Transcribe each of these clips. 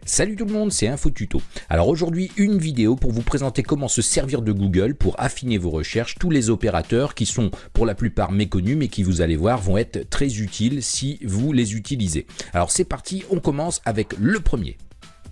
Salut tout le monde, c'est InfoTuto. Alors aujourd'hui, une vidéo pour vous présenter comment se servir de Google pour affiner vos recherches, tous les opérateurs qui sont pour la plupart méconnus mais qui, vous allez voir, vont être très utiles si vous les utilisez. Alors c'est parti, on commence avec le premier.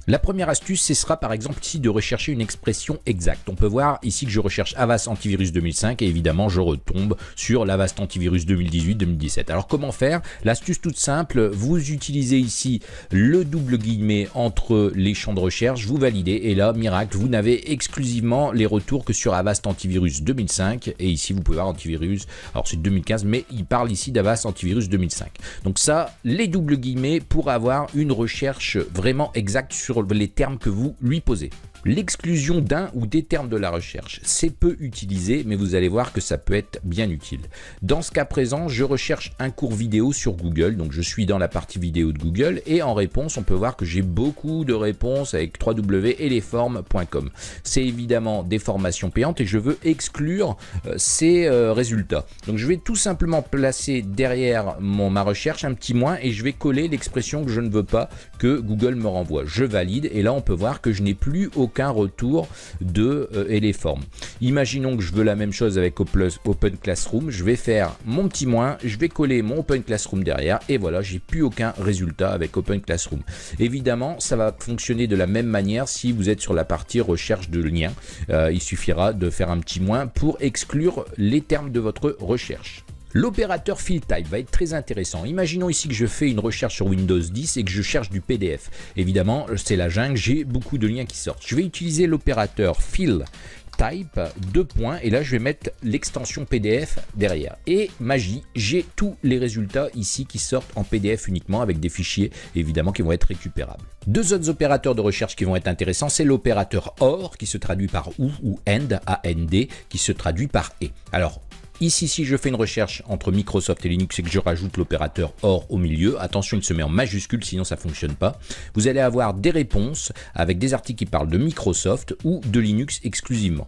La première astuce, ce sera par exemple ici de rechercher une expression exacte. On peut voir ici que je recherche Avast Antivirus 2005 et évidemment je retombe sur l'Avast Antivirus 2018-2017. Alors comment faire? L'astuce toute simple, vous utilisez ici le double guillemet entre les champs de recherche, vous validez et là, miracle, vous n'avez exclusivement les retours que sur Avast Antivirus 2005 et ici vous pouvez voir Antivirus, alors c'est 2015 mais il parle ici d'Avast Antivirus 2005. Donc ça, les doubles guillemets pour avoir une recherche vraiment exacte sur les termes que vous lui posez. L'exclusion d'un ou des termes de la recherche, c'est peu utilisé, mais vous allez voir que ça peut être bien utile. Dans ce cas présent, je recherche un cours vidéo sur Google, donc je suis dans la partie vidéo de Google, et en réponse, on peut voir que j'ai beaucoup de réponses avec www.eleform.com. C'est évidemment des formations payantes et je veux exclure ces résultats. Donc je vais tout simplement placer derrière ma recherche un petit moins et je vais coller l'expression que je ne veux pas que Google me renvoie. Je valide et là on peut voir que je n'ai plus aucun retour de Eleform. Imaginons que je veux la même chose avec Open Classroom, je vais faire mon petit moins, je vais coller mon Open Classroom derrière et voilà, j'ai plus aucun résultat avec Open Classroom. Évidemment, ça va fonctionner de la même manière si vous êtes sur la partie recherche de liens. Il suffira de faire un petit moins pour exclure les termes de votre recherche. L'opérateur FillType va être très intéressant. Imaginons ici que je fais une recherche sur Windows 10 et que je cherche du PDF. Évidemment, c'est la jungle, j'ai beaucoup de liens qui sortent. Je vais utiliser l'opérateur FillType, deux points, et là je vais mettre l'extension PDF derrière. Et magie, j'ai tous les résultats ici qui sortent en PDF uniquement avec des fichiers évidemment qui vont être récupérables. Deux autres opérateurs de recherche qui vont être intéressants, c'est l'opérateur OR qui se traduit par ou AND, A-N-D, qui se traduit par et. Alors, ici, si je fais une recherche entre Microsoft et Linux et que je rajoute l'opérateur OR au milieu, attention, il se met en majuscule, sinon ça ne fonctionne pas. Vous allez avoir des réponses avec des articles qui parlent de Microsoft ou de Linux exclusivement.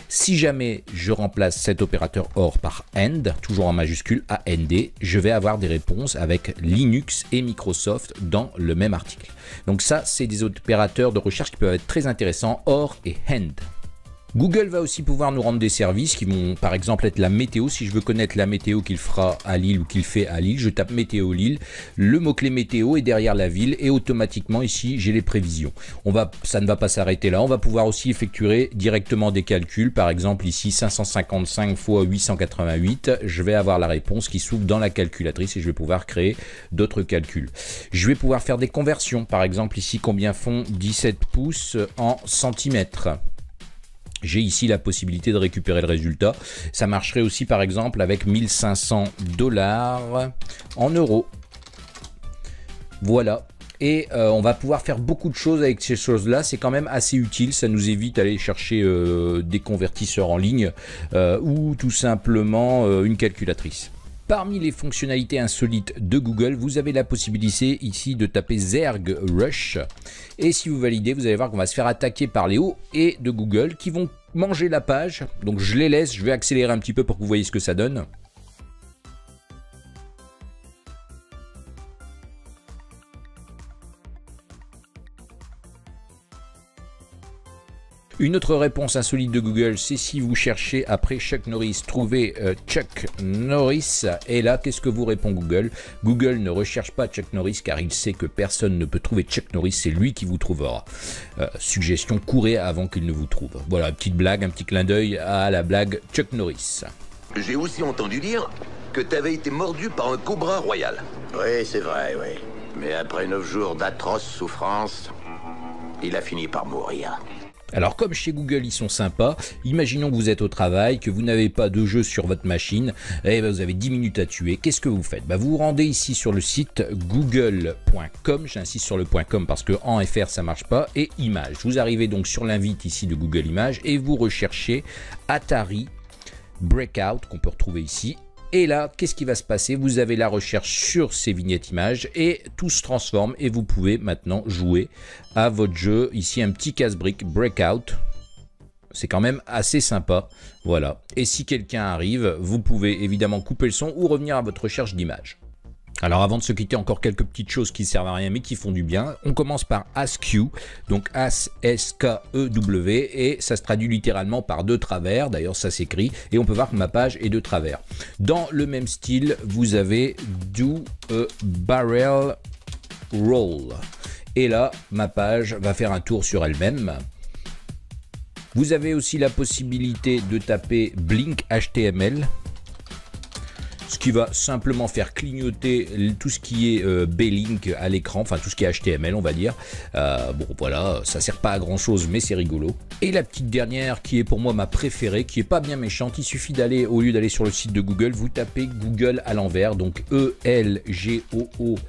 Si jamais je remplace cet opérateur OR par AND, toujours en majuscule, AND, je vais avoir des réponses avec Linux et Microsoft dans le même article. Donc ça, c'est des opérateurs de recherche qui peuvent être très intéressants, OR et AND. Google va aussi pouvoir nous rendre des services qui vont par exemple être la météo. Si je veux connaître la météo qu'il fera à Lille ou qu'il fait à Lille, je tape météo Lille, le mot-clé météo est derrière la ville et automatiquement ici j'ai les prévisions. Ça ne va pas s'arrêter là, on va pouvoir aussi effectuer directement des calculs. Par exemple ici 555 x 888, je vais avoir la réponse qui s'ouvre dans la calculatrice et je vais pouvoir créer d'autres calculs. Je vais pouvoir faire des conversions, par exemple ici combien font 17 pouces en centimètres. J'ai ici la possibilité de récupérer le résultat. Ça marcherait aussi par exemple avec 1500 $ en euros. Voilà. Et on va pouvoir faire beaucoup de choses avec ces choses-là. C'est quand même assez utile. Ça nous évite d'aller chercher des convertisseurs en ligne ou tout simplement une calculatrice. Parmi les fonctionnalités insolites de Google, vous avez la possibilité ici de taper Zerg Rush. Et si vous validez, vous allez voir qu'on va se faire attaquer par les hauts et de Google qui vont manger la page. Donc je les laisse, je vais accélérer un petit peu pour que vous voyez ce que ça donne. Une autre réponse insolite de Google, c'est si vous cherchez après Chuck Norris, trouvez Chuck Norris. Et là, qu'est-ce que vous répond Google? Google ne recherche pas Chuck Norris car il sait que personne ne peut trouver Chuck Norris, c'est lui qui vous trouvera. Suggestion, courez avant qu'il ne vous trouve. Voilà, petite blague, un petit clin d'œil à la blague Chuck Norris. J'ai aussi entendu dire que t'avais été mordu par un cobra royal. Oui, c'est vrai, oui. Mais après 9 jours d'atroces souffrances, il a fini par mourir. Alors comme chez Google ils sont sympas, imaginons que vous êtes au travail, que vous n'avez pas de jeu sur votre machine, et vous avez 10 minutes à tuer, qu'est-ce que vous faites? Vous vous rendez ici sur le site google.com, j'insiste sur le .com parce que en FR ça marche pas, et images. Vous arrivez donc sur l'invite ici de Google Images et vous recherchez Atari Breakout qu'on peut retrouver ici. Et là, qu'est-ce qui va se passer? Vous avez la recherche sur ces vignettes images et tout se transforme et vous pouvez maintenant jouer à votre jeu. Ici, un petit casse-brique Breakout. C'est quand même assez sympa. Voilà. Et si quelqu'un arrive, vous pouvez évidemment couper le son ou revenir à votre recherche d'images. Alors avant de se quitter, encore quelques petites choses qui servent à rien mais qui font du bien. On commence par AskEw, donc A-S-K-E-W, et ça se traduit littéralement par de travers, d'ailleurs ça s'écrit, et on peut voir que ma page est de travers. Dans le même style, vous avez Do a Barrel Roll, et là ma page va faire un tour sur elle-même. Vous avez aussi la possibilité de taper Blink HTML, ce qui va simplement faire clignoter tout ce qui est B-Link à l'écran, enfin tout ce qui est HTML on va dire. Bon voilà, ça sert pas à grand chose mais c'est rigolo. Et la petite dernière qui est pour moi ma préférée, qui est pas bien méchante, il suffit d'aller, au lieu d'aller sur le site de Google, vous tapez Google à l'envers, donc ELGOOG.IM,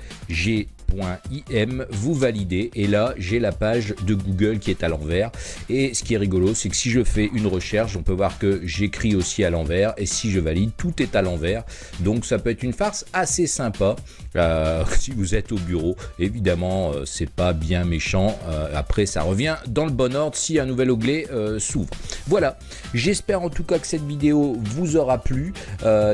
vous validez et là j'ai la page de Google qui est à l'envers. Et ce qui est rigolo, c'est que si je fais une recherche, on peut voir que j'écris aussi à l'envers, et si je valide, tout est à l'envers. Donc ça peut être une farce assez sympa si vous êtes au bureau. Évidemment c'est pas bien méchant, après ça revient dans le bon ordre si un nouvel onglet s'ouvre. Voilà, j'espère en tout cas que cette vidéo vous aura plu.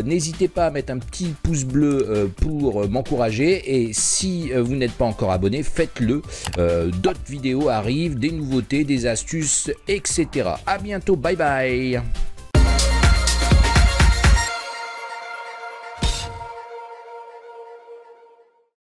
N'hésitez pas à mettre un petit pouce bleu pour m'encourager, et si vous n'êtes pas encore abonné, faites-le. D'autres vidéos arrivent, des nouveautés, des astuces, etc. À bientôt, bye bye.